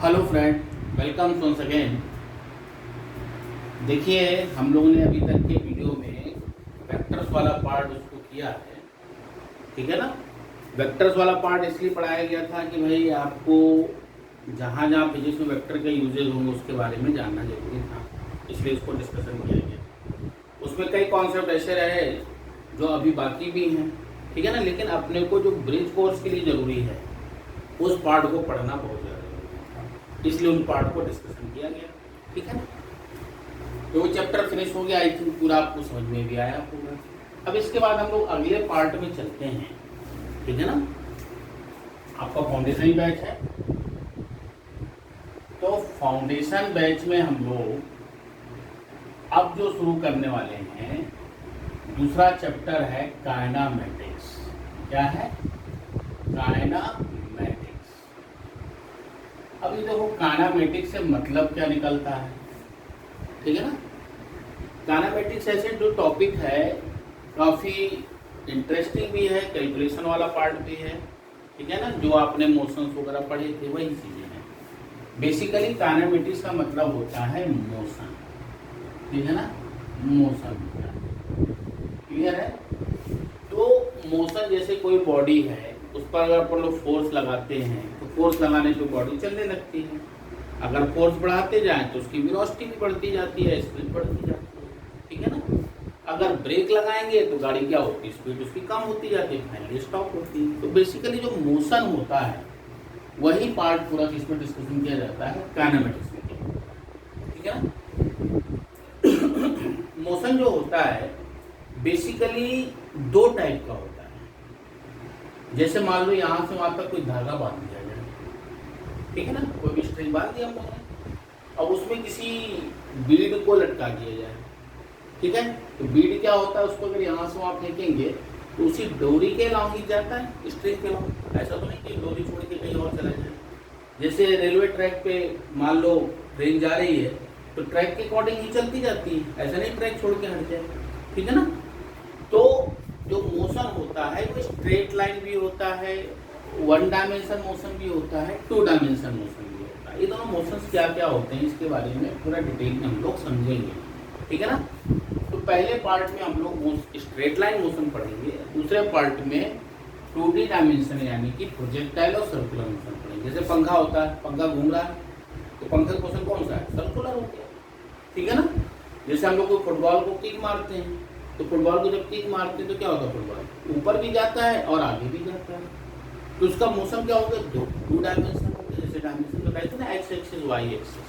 Hello friend, welcome once again. देखिए, हम लोगों ने अभी तक के वीडियो में वेक्टर्स वाला पार्ट उसको किया है, ठीक है ना। वेक्टर्स वाला पार्ट इसलिए पढ़ाया गया था कि भाई आपको जहाँ जहाँ फिजिक्स में वेक्टर के यूजेज होंगे उसके बारे में जानना जरूरी था, इसलिए उसको डिस्कशन किया गया। उसमें कई कॉन्सेप्ट ऐसे रहे जो अभी बाकी भी हैं, ठीक है ना, लेकिन अपने को जो ब्रिज कोर्स के लिए ज़रूरी है उस पार्ट को पढ़ना बहुत ज़्यादा जरूरी था, इसलिए उन पार्ट को डिस्कशन किया गया, ठीक है ना। तो वो चैप्टर फिनिश हो गया, आई थिंक पूरा आपको समझ में भी आया होगा। अब इसके बाद हम लोग अगले पार्ट में चलते हैं, ठीक है ना। आपका फाउंडेशन बैच है, तो फाउंडेशन बैच में हम लोग अब जो शुरू करने वाले हैं दूसरा चैप्टर है काइनेमेटिक्स। क्या है? काइनेमेटिक्स। अभी देखो काइनेमेटिक्स से मतलब क्या निकलता है, ठीक है ना। काइनेमेटिक्स ऐसे जो टॉपिक है काफ़ी इंटरेस्टिंग भी है, कैलकुलेशन वाला पार्ट भी है, ठीक है ना। जो आपने मोशंस वगैरह पढ़े थे वही चीज़ें हैं। बेसिकली काइनेमेटिक्स का मतलब होता है मोशन, ठीक है ना, मोशन। क्लियर है? तो मोशन जैसे कोई बॉडी है उस पर अगर अपन लोग फोर्स लगाते हैं तो फोर्स लगाने से बॉडी चलने लगती है। अगर फोर्स बढ़ाते जाएं तो उसकी वेलोसिटी भी बढ़ती जाती है, स्पीड बढ़ती जाती है, ठीक है ना। अगर ब्रेक लगाएंगे तो गाड़ी क्या होती है, स्पीड उसकी कम होती जाती है, फाइनली स्टॉप होती है। तो बेसिकली जो मोशन होता है वही पार्ट पूरा किसमें डिस्कशन किया जाता है, काइनेमेटिक्स में, ठीक है ना। मोशन जो होता है बेसिकली दो टाइप का होता है। जैसे मान लो यहाँ से वहां तक कोई धागा बांध दिया जाए, ठीक है ना, कोई भी स्ट्रिंग बांध दिया हम लोगों ने, अब उसमें किसी बीड को लटका दिया जाए, ठीक है। तो बीड क्या होता है, उसको अगर यहाँ से वहां फेंकेंगे तो उसी डोरी के अलाउ ही जाता है, स्ट्रिंग के अलाउ। ऐसा तो नहीं कि डोरी छोड़ के कहीं और चला जाए। जैसे रेलवे ट्रैक पे मान लो ट्रेन जा रही है तो ट्रैक के अकॉर्डिंग ही चलती जाती है, ऐसा नहीं ट्रैक छोड़ के हट जाए, ठीक है ना। तो जो मोशन होता है वो स्ट्रेट लाइन भी होता है, वन डायमेंशन मोशन भी होता है, टू डायमेंशन मोशन भी होता है। ये दोनों मोशंस क्या क्या होते हैं इसके बारे में पूरा डिटेल में हम लोग समझेंगे, ठीक है ना। तो पहले पार्ट में हम लोग स्ट्रेट लाइन मोशन पढ़ेंगे, दूसरे पार्ट में 2D डायमेंशन यानी कि प्रोजेक्टाइल और सर्कुलर मोशन पढ़ेंगे। जैसे पंखा होता है, पंखा घूम रहा है तो पंखे का मोशन कौन सा है, सर्कुलर हो गया, ठीक है ना। जैसे हम लोग फुटबॉल को किक मारते हैं तो फुटबॉल को जब किक मारते हैं तो क्या होता है, फुटबॉल ऊपर भी जाता है और आगे भी जाता है, तो उसका मोशन क्या होगा, टू डायमेंशन हो गया। जैसे डायमेंशन तो कहते हैं ना, एक्स एक्सिस वाई एक्सिस।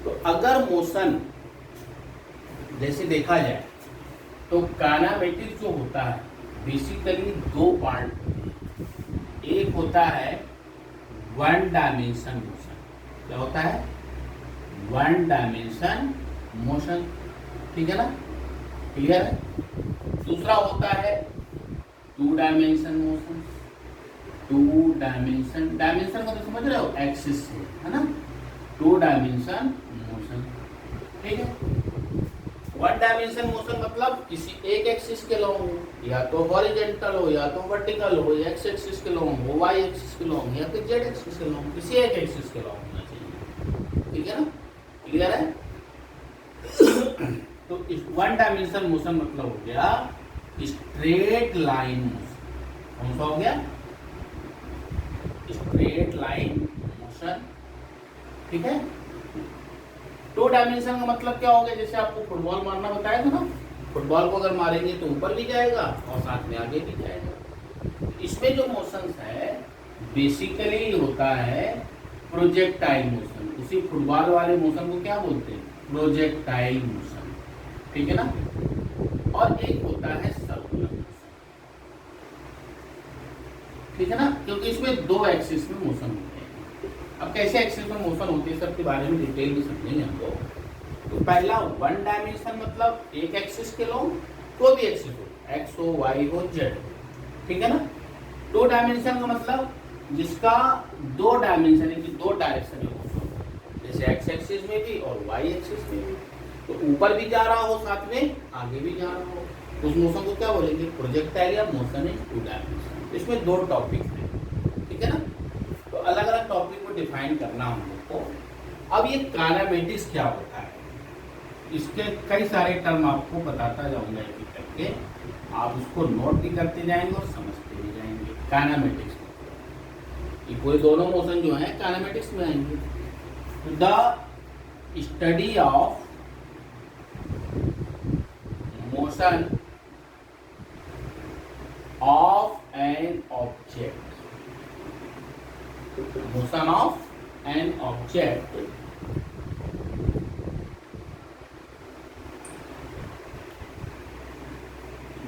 तो अगर मोशन जैसे देखा जाए तो काइनेमेटिक्स जो होता है बेसिकली दो पार्ट, एक होता है वन डायमेंशन मोशन। क्या होता है? वन डायमेंशन मोशन, ठीक है ना, क्लियर है। दूसरा होता है two dimension motion. Two dimension, dimension का तो समझ रहे हो, एक्सिस से, है ना, टू डायमेंशन मोशन, ठीक है। वन डायमेंशन मोशन मतलब किसी एक एक्सिस के लॉन्ग हो, या तो हॉरिजेंटल हो, या तो वर्टिकल हो, एक्स एक्सिस के लॉन्ग हो, वाई एक्सिस के लॉन्ग, या फिर जेड एक्सिस के लॉन्ग, किसी एक एक्सिस के लॉन्ग होना चाहिए, ठीक है ना, क्लियर है। तो इस वन डायमेंशन मोशन मतलब हो गया स्ट्रेट लाइन मोशन। कौन सा हो गया? स्ट्रेट लाइन मोशन, ठीक है। टू डायमेंशन का मतलब क्या हो गया, जैसे आपको फुटबॉल मारना बताया था ना, फुटबॉल को अगर मारेंगे तो ऊपर भी जाएगा और साथ में आगे भी जाएगा। इसमें जो मोशंस है बेसिकली होता है प्रोजेक्टाइल मोशन। उसी फुटबॉल वाले मोशन को क्या बोलते हैं, प्रोजेक्टाइल मोशन, ठीक है ना। और एक होता है सर्कुलर मोशन, ठीक है ना, क्योंकि इसमें दो एक्सिस में मोशन होते हैं। अब कैसे एक्सिस में मोशन होती है सबके बारे में डिटेल में समझेंगे हम लोग। तो पहला वन डायमेंशन मतलब एक एक्सिस के लोग, कोई भी एक्सिस हो, एक्स हो, वाई हो, जेड हो, ठीक है ना। टू डायमेंशन का मतलब जिसका दो डायमेंशन यानी दो डायरेक्शन में मोशन, जैसे एक्स एक्सिस में भी और वाई एक्सिस में भी, तो ऊपर भी जा रहा हो साथ में आगे भी जा रहा हो, तो उस मोशन को क्या बोलेंगे, प्रोजेक्टाइल या मोशन इन टू डायमेंशन। इसमें दो टॉपिक हैं, ठीक है ना। तो अलग अलग टॉपिक को डिफाइन करना हम लोग को। अब ये काइनेमेटिक्स क्या होता है, इसके कई सारे टर्म आपको बताता जाऊंगा एक एक करके, आप उसको नोट भी करते जाएंगे और समझते भी जाएंगे। काइनेमेटिक्स ये पूरे दोनों मोशन जो है काइनेमेटिक्स में आएंगे। The study of motion of an object, motion of an object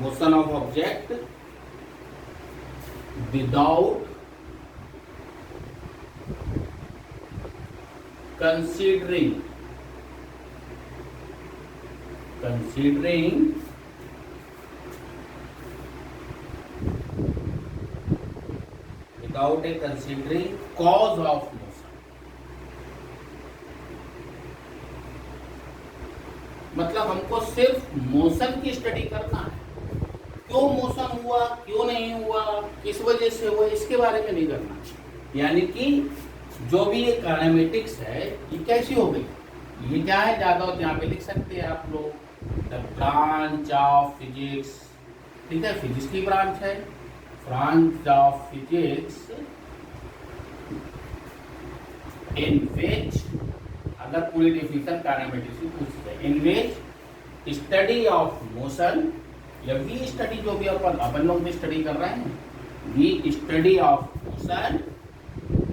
motion of object without considering without a considering cause of motion। मतलब हमको सिर्फ मोशन की स्टडी करना है, क्यों मोशन हुआ, क्यों नहीं हुआ, किस वजह से हुआ, इसके बारे में नहीं करना। यानी कि जो भी ये काइनेमेटिक्स है ये कैसी हो गई, ये क्या है, ज्यादा हो तो यहाँ पे लिख सकते हैं आप लोग, द ब्रांच ऑफ फिजिक्स। ठीक है, फिजिक्स की ब्रांच है, branch of physics in which, अगर पूरी डिफिनेशन काइनेमेटिक्स की पूछी जाए, in which study of motion, या वी स्टडी जो भी अपन लोग भी स्टडी कर रहे हैं, we study of motion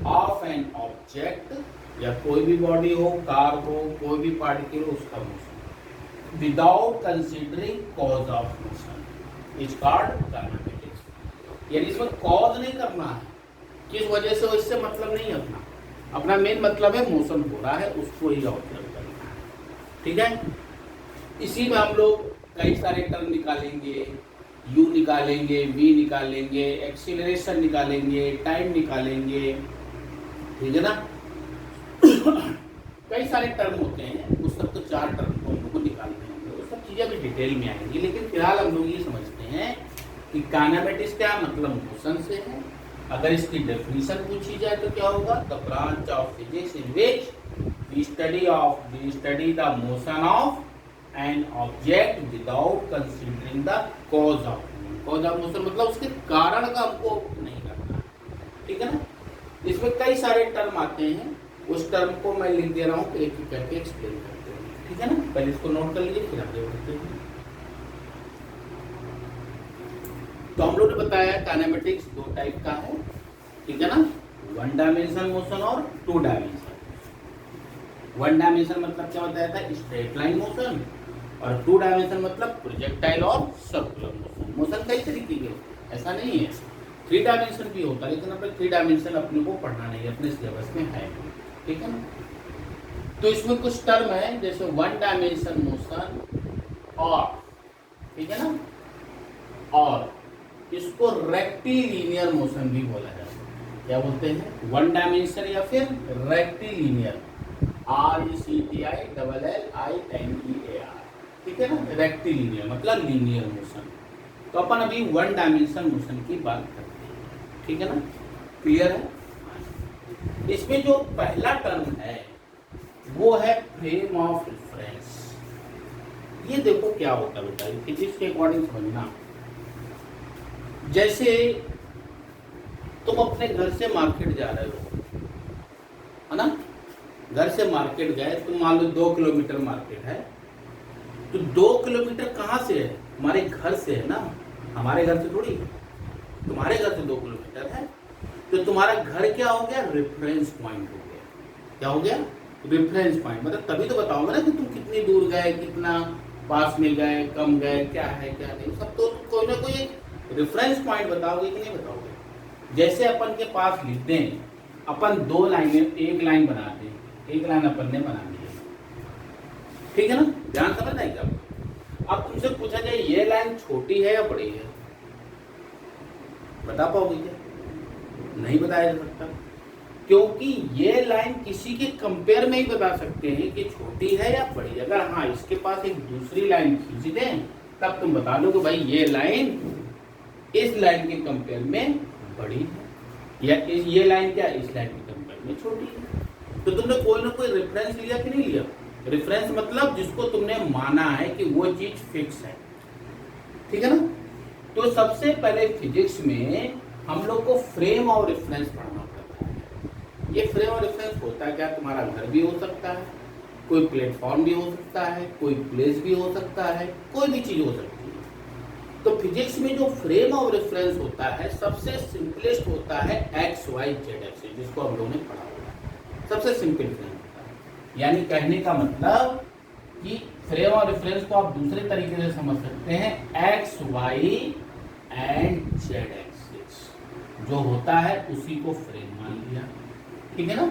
of an object, या कोई भी बॉडी हो, कार हो, कोई भी पार्टिकल हो, उसका motion without considering cause of motion is called kinematics. यानी इसमें कॉज नहीं करना है, किस वजह से हो, इससे मतलब नहीं अपना अपना मेन मतलब है मोशन हो रहा है, उसको ही ऑब्जर्व करना है। ठीक है, इसी में हम लोग कई सारे टर्म निकालेंगे, u निकालेंगे, v निकालेंगे, एक्सीलरेशन निकालेंगे, टाइम निकालेंगे। ठीक है ना, कई सारे टर्म होते हैं, उस सब तो 4 टर्म को हम लोग को निकालने होंगे, वो सब चीजें भी डिटेल में आएंगी। लेकिन फिलहाल हम लोग ये समझते हैं कि काइनेमेटिक्स क्या मतलब मोशन से है। अगर इसकी डेफिनेशन पूछी जाए तो क्या होगा, the branch of physics in which we study the motion of an object without considering the cause of motion, मतलब उसके कारण का हमको नहीं करना। ठीक है ना, इसमें कई सारे टर्म आते हैं, उस टर्म को मैं लिख दे रहा हूँ, एक एक करके एक्सप्लेन करते हैं। ठीक है ना, पहले इसको नोट कर लीजिए फिर आगे बढ़ते हैं। तो हम लोग ने बताया काइनेमेटिक्स 2 टाइप का है। ठीक है ना, 1 डायमेंशन मोशन और 2 डायमेंशन। 1 डायमेंशन मतलब क्या बताया था, स्ट्रेट लाइन मोशन, और 2 डायमेंशन मतलब प्रोजेक्टाइल और सर्कुलर मोशन। मोशन कई तरीके के, ऐसा नहीं है, 3 डायमेंशन भी होता है, लेकिन अपने 3 डायमेंशन अपने को पढ़ना नहीं है, अपने सिलेबस में है। ठीक है ना, तो इसमें कुछ टर्म है, जैसे 1 डायमेंशन मोशन और, ठीक है ना, और इसको रेक्टिलिनियर मोशन भी बोला जाता है। क्या बोलते हैं, 1 डायमेंशन या फिर रेक्टिलिनियर, RECTILLINEAR। ठीक है ना, रेक्टिलिनियर मतलब लीनियर मोशन। तो अपन अभी 1 डायमेंशन मोशन की बात करते हैं। ठीक है ना, क्लियर है। इसमें जो पहला टर्म है वो है फ्रेम ऑफ रेफरेंस। ये देखो क्या होता है बेटा, फिजिक्स के अकॉर्डिंग समझना। जैसे तुम अपने घर से मार्केट जा रहे हो, है ना, घर से मार्केट गए, तुम मान लो 2 किलोमीटर मार्केट है, तो 2 किलोमीटर कहाँ से है, हमारे घर से है ना, हमारे घर से थोड़ी, तुम्हारे घर से 2 किलोमीटर है, तो तुम्हारा घर क्या हो गया, रेफरेंस पॉइंट हो गया। क्या हो गया, रेफरेंस पॉइंट। मतलब तभी तो बताओगे ना कि तुम कितनी दूर गए, कितना पास में गए, कम गए, क्या है क्या नहीं, सब तो कोई ना कोई रेफरेंस पॉइंट बताओगे कि नहीं बताओगे। जैसे अपन के पास लिखते हैं, अपन 2 लाइनें, एक लाइन बनाते हैं, एक लाइन अपन ने बना दी है। ठीक है ना, ध्यान समझना है क्या। अब तुमसे पूछा जाए ये लाइन छोटी है या बड़ी है, बता पाओगे क्या, नहीं बताया जा सकता, क्योंकि ये लाइन किसी के कंपेयर में ही बता सकते हैं कि छोटी है या बड़ी। अगर हाँ इसके पास एक दूसरी लाइन खींच दें तब तुम बता दो कि भाई ये लाइन इस लाइन के कंपेयर में बड़ी है, या ये लाइन क्या इस लाइन के कंपेयर साइज में छोटी है। तो तुमने कोई ना कोई रेफरेंस लिया कि नहीं लिया? रेफरेंस मतलब जिसको तुमने माना है कि वो चीज फिक्स है, ठीक है ना। तो सबसे पहले फिजिक्स में हम लोग को फ्रेम और रेफरेंस पढ़ना पड़ता है। ये फ्रेम और रेफरेंस होता क्या? तुम्हारा घर भी हो सकता है, कोई प्लेटफॉर्म भी हो सकता है, कोई प्लेस भी हो सकता है, कोई भी चीज हो सकती है। तो फिजिक्स में जो फ्रेम और रेफरेंस होता है सबसे सिंपलेस्ट होता है एक्स वाई जेड एक्सिस, जिसको हम लोगों ने पढ़ा होगा। सबसे सिंपल फ्रेम होता है। यानी कहने का मतलब कि फ्रेम और रेफरेंस को आप दूसरे तरीके से समझ सकते हैं, X Y and Z axis जो होता है उसी को फ्रेम मान लिया, ठीक है ना।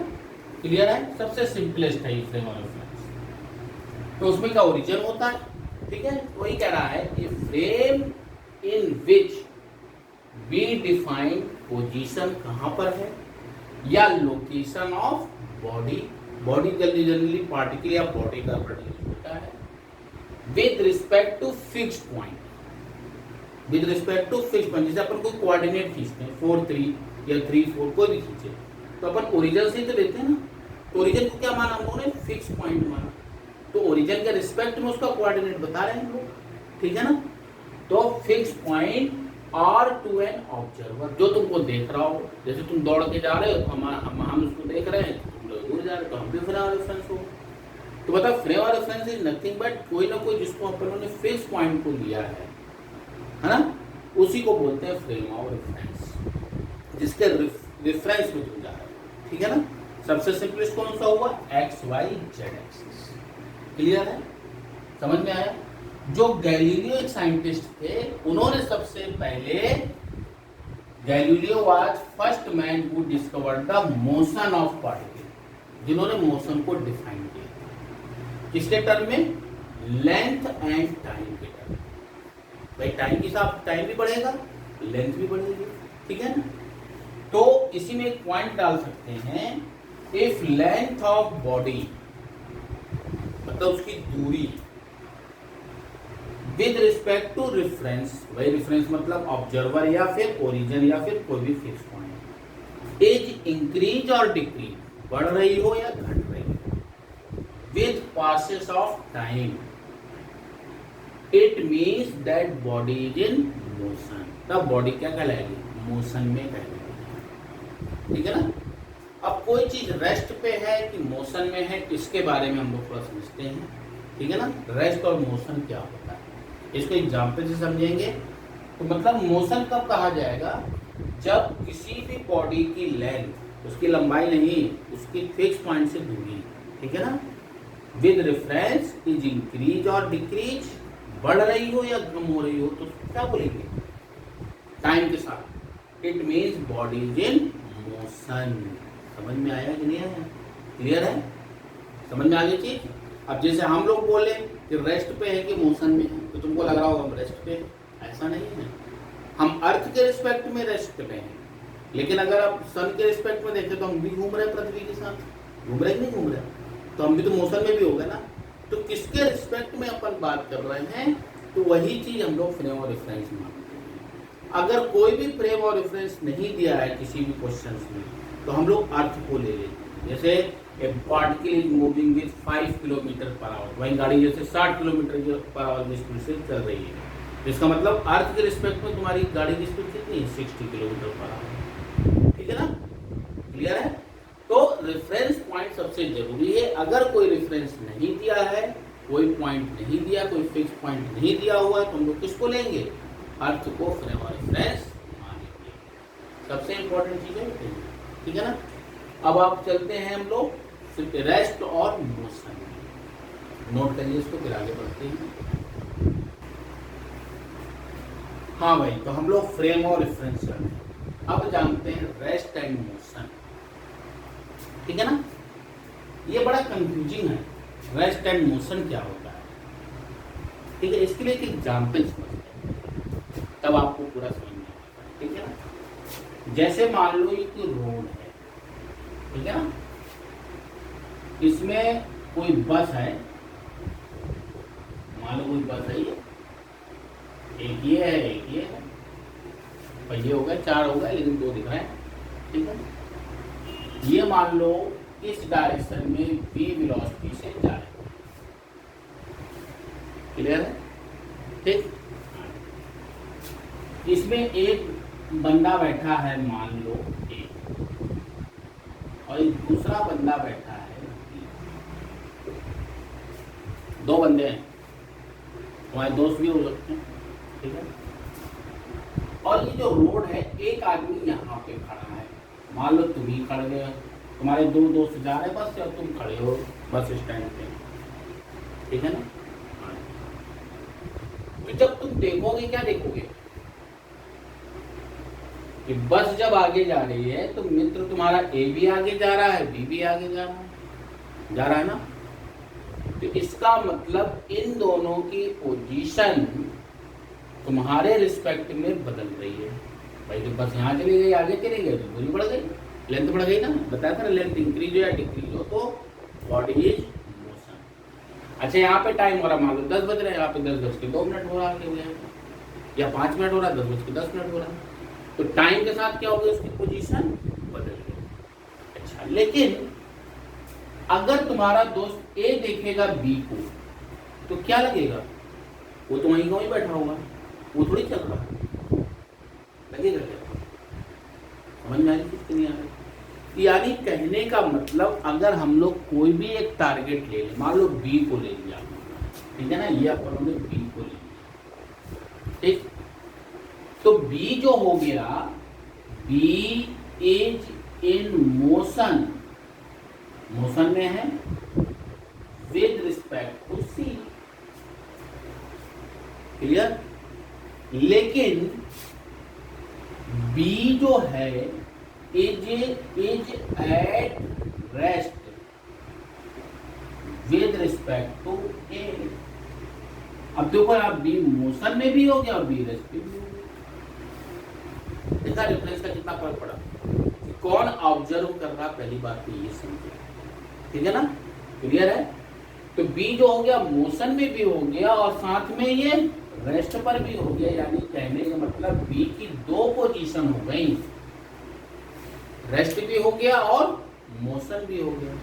क्लियर है? सबसे सिंपलेस्ट है ये फ्रेम और रेफरेंस। तो उसमें क्या ओरिजिन होता है, ठीक है। वही कह रहा है कि frame in which we define position कहां पर है या location of body. Body generally particle या बॉडी का प्रोड्यूस होता है with respect to fixed point. With respect to fixed point, जैसे अपन कोई कोऑर्डिनेट खींचते हैं 4 3 या 3 4 कोई भी खींचे तो अपन ओरिजिन से तो लेते हैं ना। तो ओरिजिन को क्या माना हम लोगों ने? फिक्स्ड पॉइंट माना। तो ओरिजिन के रिस्पेक्ट में उसका कोऑर्डिनेट बता रहे हैं हम लोग, ठीक है ना। तो fix point are to an observer, जो तुमको देख रहा हो। जैसे तुम दौड़ के जा रहे हो तो हम उसको देख रहे हैं, तो तुम लोग दूर जा रहे हो तो हम भी फ्रेम और रेफरेंस हो। तो बता, फ्रेम और रेफरेंस इज नथिंग बट कोई ना कोई जिसको अपन ने फिक्स पॉइंट को लिया है ना, उसी को बोलते हैं फ्रेम और रेफरेंस, जिसके रेफरेंस में तुम जा रहे हो, ठीक है ना। सबसे सिंपलेस्ट कौन सा हुआ? X Y Z axis. Clear है? समझ में आया? जो गैलीलियो एक साइंटिस्ट थे, उन्होंने सबसे पहले, Galileo was first man who discovered the motion of particle, जिन्होंने मोशन को डिफाइन किया। किसके टर्म में? लेंथ एंड टाइम के टर्म। भाई टाइम के साथ टाइम भी बढ़ेगा, लेंथ भी बढ़ेगी, ठीक है ना। तो इसी में एक पॉइंट डाल सकते हैं, इफ लेंथ ऑफ बॉडी मतलब उसकी दूरी विद रिस्पेक्ट टू रेफरेंस, वही रेफरेंस मतलब ऑब्जर्वर या फिर ओरिजिन या फिर कोई भी फिक्स पॉइंट, इज इंक्रीज और डिक्रीज, बढ़ रही हो या घट रही हो, with passes of time, it means that body is in motion. तब बॉडी क्या कहलाएगी? मोशन में कहलाएगी, ठीक है ना। अब कोई चीज रेस्ट पे है कि मोशन में है, इसके बारे में हम लोग थोड़ा समझते हैं, ठीक है ना। रेस्ट और मोशन क्या होता है इसको एग्जाम्पल से समझेंगे। तो मतलब मोशन कब कहा जाएगा? जब किसी भी बॉडी की लेंथ, उसकी लंबाई नहीं, उसकी फिक्स पॉइंट से दूरी, ठीक है ना, विद रेफरेंस इज इंक्रीज और डिक्रीज, बढ़ रही हो या कम हो रही हो, तो क्या बोलेंगे? टाइम के साथ। It means body is in motion. समझ में आया कि नहीं आया? क्लियर है? समझ में आ गई चीज? अब जैसे हम लोग बोले कि रेस्ट पे है कि मोशन में है, तो तुमको लग रहा होगा हम रेस्ट पे, ऐसा नहीं है। हम अर्थ के रिस्पेक्ट में रेस्ट पे हैं, लेकिन अगर आप सन के रिस्पेक्ट में देखें तो हम भी घूम रहे हैं पृथ्वी के साथ। घूम रहे कि नहीं घूम रहे? तो हम भी तो मोशन में भी हो गए ना। तो किसके रिस्पेक्ट में अपन बात कर रहे हैं, तो वही चीज हम लोग फ्रेम और रेफरेंस मानते हैं। अगर कोई भी फ्रेम और रेफरेंस नहीं दिया है किसी भी क्वेश्चन में, तो हम लोग अर्थ को ले लेते हैं। जैसे ए particle is moving with 5 kilometre per hour, वही गाड़ी जैसे 60 किलोमीटर पर आवर की स्पीड से चल रही है, इसका मतलब अर्थ के रिस्पेक्ट में तुम्हारी गाड़ी की स्पीड कितनी है? 60 किलोमीटर पर आवर, ठीक है ना। क्लियर है? तो रेफरेंस पॉइंट सबसे जरूरी है। अगर कोई रेफरेंस नहीं दिया है, कोई पॉइंट नहीं दिया, कोई फिक्स पॉइंट नहीं दिया हुआ है, तो हम लोग किसको लेंगे? अर्थ को फ्रेम और रेफरेंस मानेंगे। सबसे इंपॉर्टेंट चीज है, ठीक है ना। अब आप चलते हैं हम लोग रेस्ट और मोशन। नोट करिए इसको, फिर आगे बढ़ते हैं। हाँ भाई, तो हम लोग फ्रेम और रेफरेंस करते हैं। अब जानते हैं रेस्ट एंड मोशन, ठीक है ना। ये बड़ा कंफ्यूजिंग है, रेस्ट एंड मोशन क्या होता है, ठीक है। इसके लिए एक एग्जाम्पल समझते हैं, तब आपको पूरा समझ में आएगा, ठीक है ना। जैसे मान लो ये कोई रोड है, ठीक है ना, इसमें कोई बस है, मान लो कोई बस है, ये एक ये है, एक ये है, पहिए हो गए, 4 हो गए, लेकिन 2 दिख रहे हैं, ठीक है। ये मान लो इस डायरेक्शन में v वेलोसिटी से जा रहा है। क्लियर है? ठीक। इसमें एक बंदा बैठा है मान लो A, और एक दूसरा बंदा बैठा है B। दो बंदे हैं, तुम्हारे दोस्त भी हो सकते हैं, ठीक है। और ये जो रोड है, एक आदमी यहाँ पे खड़ा है, मान लो तुम ही खड़े हो, तुम्हारे दो दोस्त जा रहे हैं बस से और तुम खड़े हो बस स्टैंड पे, ठीक है ना। तो जब तुम देखोगे, क्या देखोगे कि बस जब आगे जा रही है तो मित्र तुम्हारा ए भी आगे जा रहा है, बी भी आगे जा रहा है ना। तो इसका मतलब इन दोनों की पोजीशन तुम्हारे रिस्पेक्ट में बदल रही है। भाई तो बस यहाँ चली गई, आगे चली गई तो दूरी बढ़ गई, लेंथ बढ़ गई ना। बताया था ना, लेंथ इंक्रीज हो या डिक्रीज हो तो बॉडी इज मोशन। अच्छा यहाँ पे टाइम हो रहा, मान लो 10 बज रहे हैं, यहाँ पे 10:02 हो रहा है, या 5 मिनट हो रहा है, 10:10 हो रहा है। तो टाइम के साथ क्या होगा, उसकी पोजीशन बदल गई। अच्छा, लेकिन अगर तुम्हारा दोस्त ए देखेगा बी को तो क्या लगेगा, वो तो वहीं वहीं बैठा होगा, वो थोड़ी चल रहा है, लगेगा क्या? समझ में आ रही किसकी नहीं आ रही? यानी कहने का मतलब, अगर हम लोग कोई भी एक टारगेट ले लें, मान लो बी को ले लिया, ठीक है ना, ये अपन ने बी को ले लिया, ठीक। तो बी जो हो गया, B is in motion, motion में है with respect to C. Clear? लेकिन बी जो है is at rest with respect to A. अब देखो आप, बी मोशन में भी हो गया और बी रेस्ट में भी हो गया। देखा डिफरेंस का कितना फर्क पड़ा। कौन ऑब्जर्व कर रहा, पहली बात तो ये समझे, ठीक है ना। क्लियर है? तो बी जो हो गया मोशन में भी हो गया और साथ में ये रेस्ट पर भी हो गया। यानी कहने का मतलब बी की दो पोजीशन हो गई, रेस्ट भी हो गया और मोशन भी हो गया।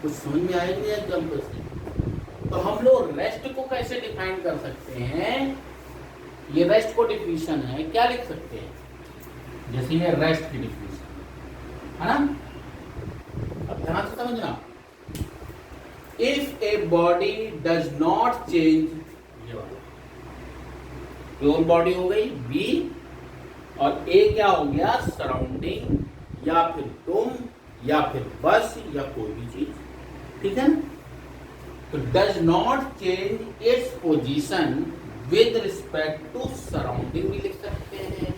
कुछ समझ में आया नहीं एग्जाम्पल से? तो हम लोग रेस्ट को कैसे डिफाइन कर सकते हैं? ये रेस्ट को डिफिनेशन है, क्या लिख सकते हैं? जैसे ये रेस्ट की डिफिनेशन है ना, अब ध्यान से समझना। If a body does not change, pure body हो गई बी, और ए क्या हो गया, सराउंडिंग या फिर तुम या फिर बस या कोई भी चीज, ठीक है ना। तो does not change its position with respect to surrounding भी लिख सकते हैं,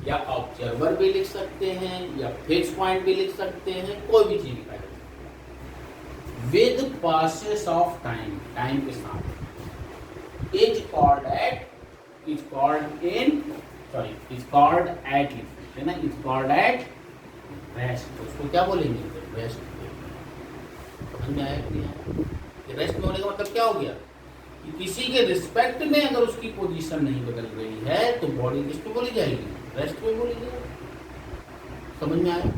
या ऑब्जर्वर भी लिख सकते हैं, या फिक्स पॉइंट भी लिख सकते हैं, कोई भी चीज लिखा है। With passes of time, time के साथ, is called eight, is called in, sorry is called eight लिखते हैं ना, इज कॉल्ड एट रेस्ट। उसको क्या बोलेंगे, रेस्ट। समझ में आया कि नहीं? रेस्ट में होने का मतलब क्या हो गया कि किसी के रिस्पेक्ट में अगर उसकी पोजीशन नहीं बदल रही है तो बॉडी किस पे बोली जाएगी, रेस्ट में बोली जाएगी। समझ में आया?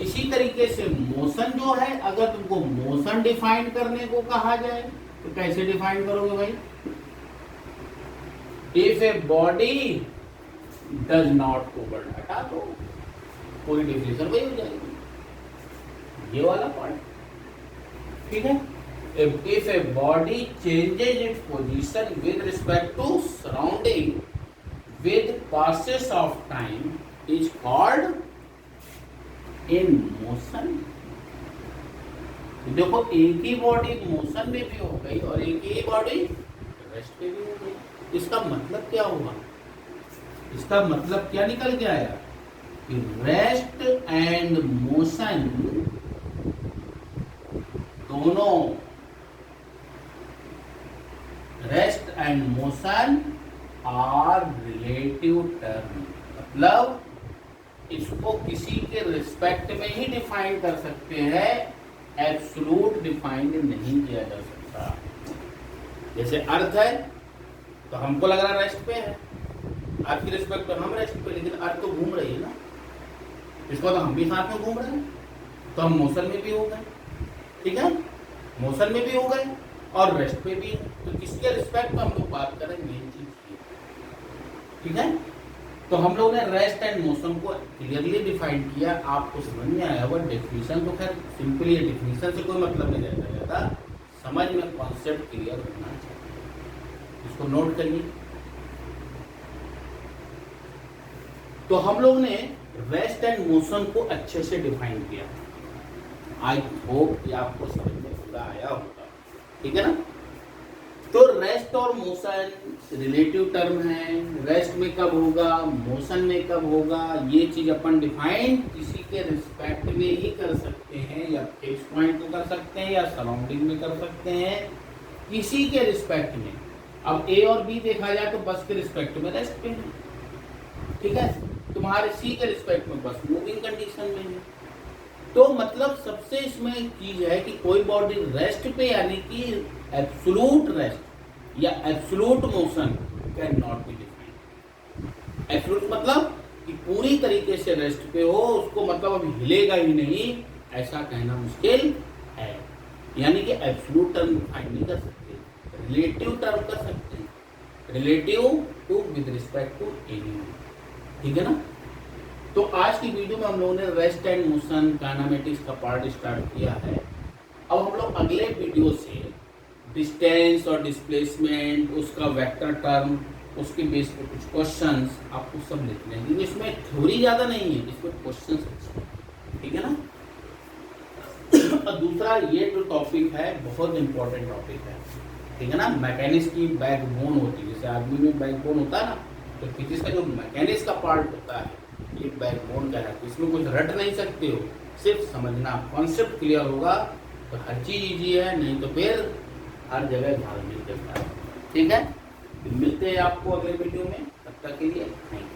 इसी तरीके से मोशन जो है, अगर तुमको मोशन डिफाइन करने को कहा जाए तो कैसे डिफाइन करोगे भाई? If a body does not move, हटा दो, पूरी डिफिनेशन वही हो जाएगी, ये वाला पार्ट, ठीक है। If a body changes its position with respect to surrounding with passes of time is called in motion। देखो एक ही बॉडी मोशन में भी हो गई और एक ही बॉडी रेस्ट में भी हो गई। इसका मतलब क्या हुआ? इसका मतलब क्या निकल के आया कि रेस्ट एंड मोशन दोनों, rest and motion are relative term. मतलब इसको किसी के रिस्पेक्ट में ही डिफाइन कर सकते हैं, एब्सोल्यूट डिफाइन नहीं किया जा सकता। जैसे अर्थ है तो हमको लग रहा रेस्ट पे है, अर्थ की रिस्पेक्ट पर हम रेस्ट पे, लेकिन अर्थ तो घूम रही है ना, इसको तो हम भी साथ में घूम रहे हैं, तो हम मोशन में भी हो गए, ठीक है, मोशन में भी हो गए और रेस्ट में भी है। तो किसके रिस्पेक्ट में हम लोग बात करें, मेन चीज ये, ठीक है। तो हम लोग ने रेस्ट एंड मोशन को क्लियरली डिफाइन किया, आपको समझ में आया हुआ। डेफिनेशन तो खैर सिंपली है, डेफिनेशन से कोई मतलब नहीं रहता ज़्यादा, समझ में कॉन्सेप्ट क्लियर होना चाहिए, इसको नोट करिए। तो हम लोग ने रेस्ट एंड मोशन को अच्छे से डिफाइन किया, आई होप कि आपको समझ में पूरा आया होगा, ठीक है ना। तो रेस्ट और मोशन रिलेटिव टर्म है, रेस्ट में कब होगा, मोशन में कब होगा, ये चीज अपन डिफाइन किसी के रिस्पेक्ट में ही कर सकते हैं, या फिक्स पॉइंट को कर सकते हैं या सराउंडिंग में कर सकते हैं, किसी के रिस्पेक्ट में। अब ए और बी देखा जाए तो बस के रिस्पेक्ट में रेस्ट पे है, ठीक है, तुम्हारे सी के रिस्पेक्ट में बस मूविंग कंडीशन में है। तो मतलब सबसे इसमें चीज है कि कोई बॉडी रेस्ट पे, यानी कि एब्सोल्यूट रेस्ट या absolute motion can not be defined. Absolute मतलब कि पूरी तरीके से रेस्ट पे हो, उसको मतलब अभी हिलेगा ही नहीं, ऐसा कहना मुश्किल है। यानी कि एब्सोल्यूट टर्म डिफाइन नहीं कर सकते, रिलेटिव टर्म कर सकते हैं, relative to with respect to any, ठीक है ना। तो आज की वीडियो में हम लोगों ने रेस्ट एंड मोशन काइनेमेटिक्स का पार्ट स्टार्ट किया है। अब हम लोग अगले वीडियो से डिस्टेंस और डिस्प्लेसमेंट, उसका वेक्टर टर्म, उसके बेस पे कुछ क्वेश्चंस आपको सब लिखने हैं। इसमें थ्योरी ज़्यादा नहीं है, इसमें क्वेश्चंस अच्छे हैं, ठीक है ना। और दूसरा ये जो टॉपिक है बहुत इंपॉर्टेंट टॉपिक है, ठीक है ना। मैकेनिक्स की बैकबोन होती है, जैसे आदमी में बैकबोन होता है ना, तो फिजिक्स का जो मैकेनिक्स का पार्ट होता है ये बैकबोन का है। इसमें कुछ रट नहीं सकते हो, सिर्फ समझना, कॉन्सेप्ट क्लियर होगा तो हर चीज इजी है, नहीं तो फिर हर जगह झाड़ मिल जाता है, ठीक है। मिलते हैं आपको अगले वीडियो में, तब तक के लिए थैंक यू।